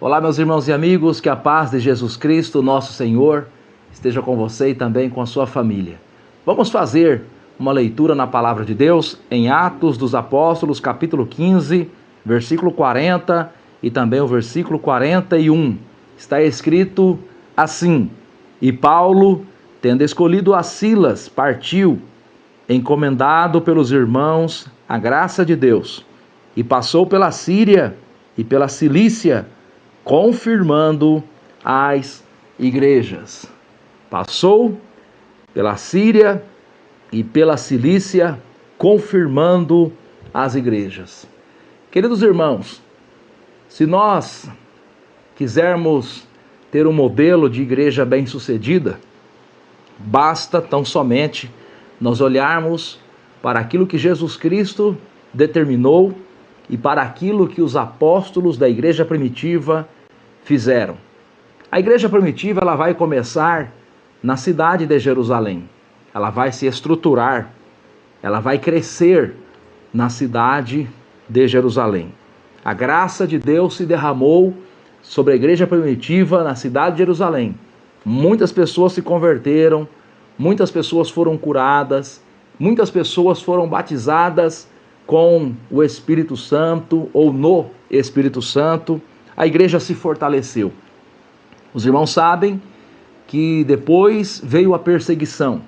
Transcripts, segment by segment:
Olá, meus irmãos e amigos, que a paz de Jesus Cristo, nosso Senhor, esteja com você e também com a sua família. Vamos fazer uma leitura na Palavra de Deus em Atos dos Apóstolos, capítulo 15, versículo 40 e também o versículo 41. Está escrito assim: E Paulo, tendo escolhido a Silas, partiu, encomendado pelos irmãos a graça de Deus, e passou pela Síria e pela Cilícia, confirmando as igrejas. Passou pela Síria e pela Cilícia, confirmando as igrejas. Queridos irmãos, se nós quisermos ter um modelo de igreja bem-sucedida, basta tão somente nós olharmos para aquilo que Jesus Cristo determinou e para aquilo que os apóstolos da igreja primitiva fizeram. A igreja primitiva ela vai começar na cidade de Jerusalém. Ela vai se estruturar, ela vai crescer na cidade de Jerusalém. A graça de Deus se derramou sobre a igreja primitiva na cidade de Jerusalém. Muitas pessoas se converteram, muitas pessoas foram curadas, muitas pessoas foram batizadas com o Espírito Santo ou no Espírito Santo. A igreja se fortaleceu. Os irmãos sabem que depois veio a perseguição.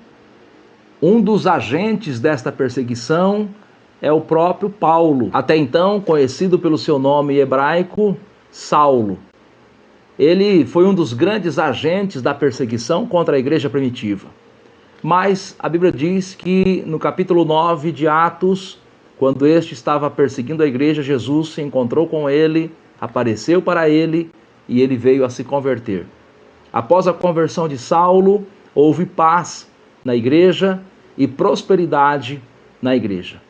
Um dos agentes desta perseguição é o próprio Paulo, até então conhecido pelo seu nome hebraico, Saulo. Ele foi um dos grandes agentes da perseguição contra a igreja primitiva. Mas a Bíblia diz que no capítulo 9 de Atos, quando este estava perseguindo a igreja, Jesus se encontrou com ele, apareceu para ele e ele veio a se converter. Após a conversão de Saulo, houve paz na igreja e prosperidade na igreja.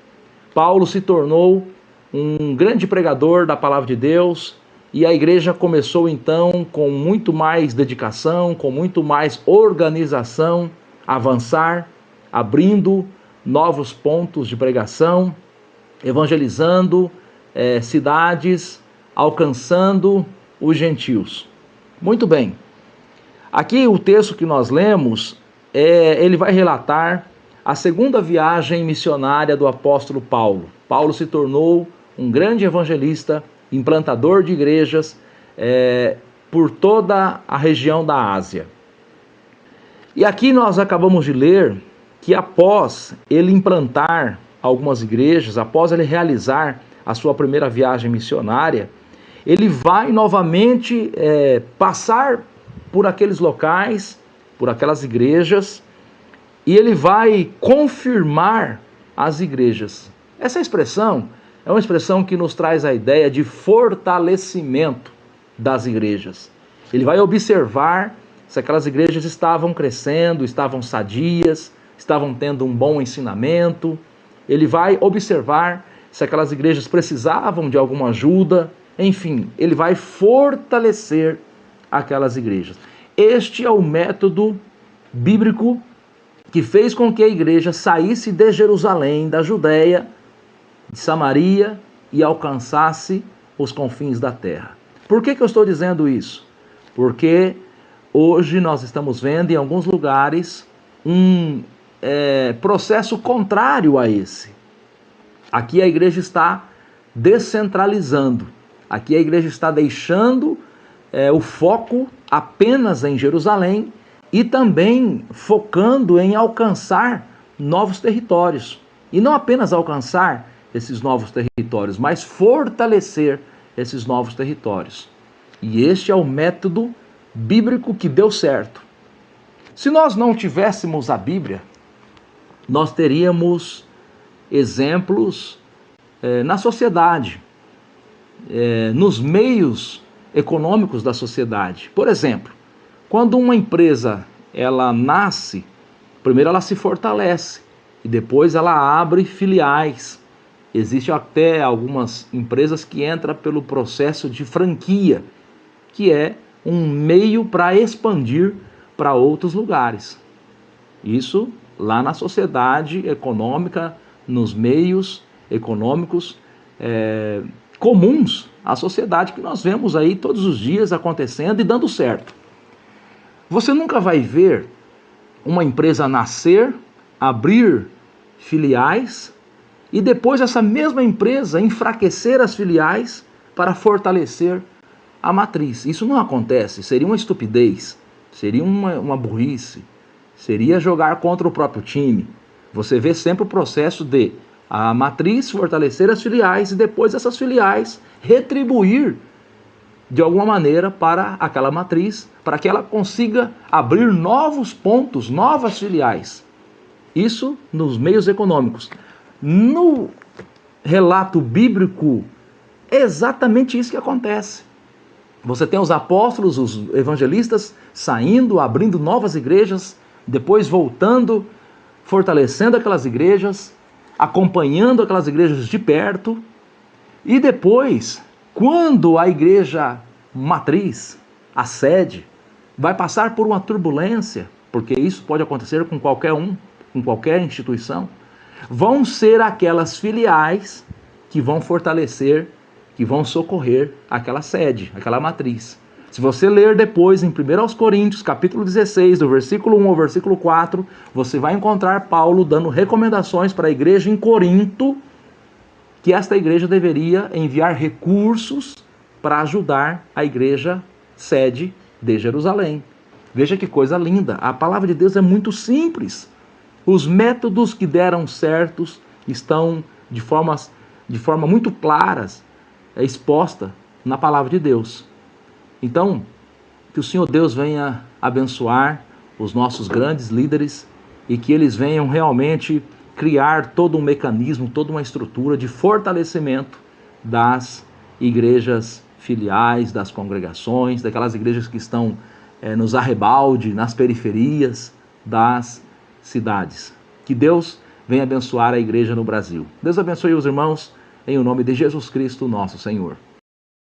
Paulo se tornou um grande pregador da palavra de Deus e a igreja começou então com muito mais dedicação, com muito mais organização, a avançar, abrindo novos pontos de pregação, evangelizando cidades, alcançando os gentios. Muito bem. Aqui o texto que nós lemos, ele vai relatar a segunda viagem missionária do apóstolo Paulo. Paulo se tornou um grande evangelista, implantador de igrejas por toda a região da Ásia. E aqui nós acabamos de ler que após ele implantar algumas igrejas, após ele realizar a sua primeira viagem missionária, ele vai novamente passar por aqueles locais, por aquelas igrejas, e ele vai confirmar as igrejas. Essa expressão é uma expressão que nos traz a ideia de fortalecimento das igrejas. Ele vai observar se aquelas igrejas estavam crescendo, estavam sadias, estavam tendo um bom ensinamento. Ele vai observar se aquelas igrejas precisavam de alguma ajuda. Enfim, ele vai fortalecer aquelas igrejas. Este é o método bíblico que fez com que a igreja saísse de Jerusalém, da Judéia, de Samaria e alcançasse os confins da terra. Por que eu estou dizendo isso? Porque hoje nós estamos vendo em alguns lugares um processo contrário a esse. Aqui a igreja está descentralizando. Aqui a igreja está deixando o foco apenas em Jerusalém e também focando em alcançar novos territórios. E não apenas alcançar esses novos territórios, mas fortalecer esses novos territórios. E este é o método bíblico que deu certo. Se nós não tivéssemos a Bíblia, nós teríamos exemplos na sociedade, nos meios econômicos da sociedade. Por exemplo, quando uma empresa ela nasce, primeiro ela se fortalece e depois ela abre filiais. Existem até algumas empresas que entram pelo processo de franquia, que é um meio para expandir para outros lugares. Isso lá na sociedade econômica, nos meios econômicos comuns à sociedade que nós vemos aí todos os dias acontecendo e dando certo. Você nunca vai ver uma empresa nascer, abrir filiais e depois essa mesma empresa enfraquecer as filiais para fortalecer a matriz. Isso não acontece, seria uma estupidez, seria uma burrice, seria jogar contra o próprio time. Você vê sempre o processo de a matriz fortalecer as filiais e depois essas filiais retribuir de alguma maneira para aquela matriz, para que ela consiga abrir novos pontos, novas filiais. Isso nos meios econômicos. No relato bíblico, é exatamente isso que acontece. Você tem os apóstolos, os evangelistas saindo, abrindo novas igrejas, depois voltando, fortalecendo aquelas igrejas, acompanhando aquelas igrejas de perto, e depois, quando a igreja matriz, a sede, vai passar por uma turbulência, porque isso pode acontecer com qualquer um, com qualquer instituição, vão ser aquelas filiais que vão fortalecer, que vão socorrer aquela sede, aquela matriz. Se você ler depois em 1 Coríntios, capítulo 16, do versículo 1 ao versículo 4, você vai encontrar Paulo dando recomendações para a igreja em Corinto, que esta igreja deveria enviar recursos para ajudar a igreja sede de Jerusalém. Veja que coisa linda, a palavra de Deus é muito simples. Os métodos que deram certos estão de forma muito claras, exposta na palavra de Deus. Então, que o Senhor Deus venha abençoar os nossos grandes líderes e que eles venham realmente criar todo um mecanismo, toda uma estrutura de fortalecimento das igrejas filiais, das congregações, daquelas igrejas que estão nos arrebalde, nas periferias das cidades. Que Deus venha abençoar a igreja no Brasil. Deus abençoe os irmãos, em o nome de Jesus Cristo, nosso Senhor.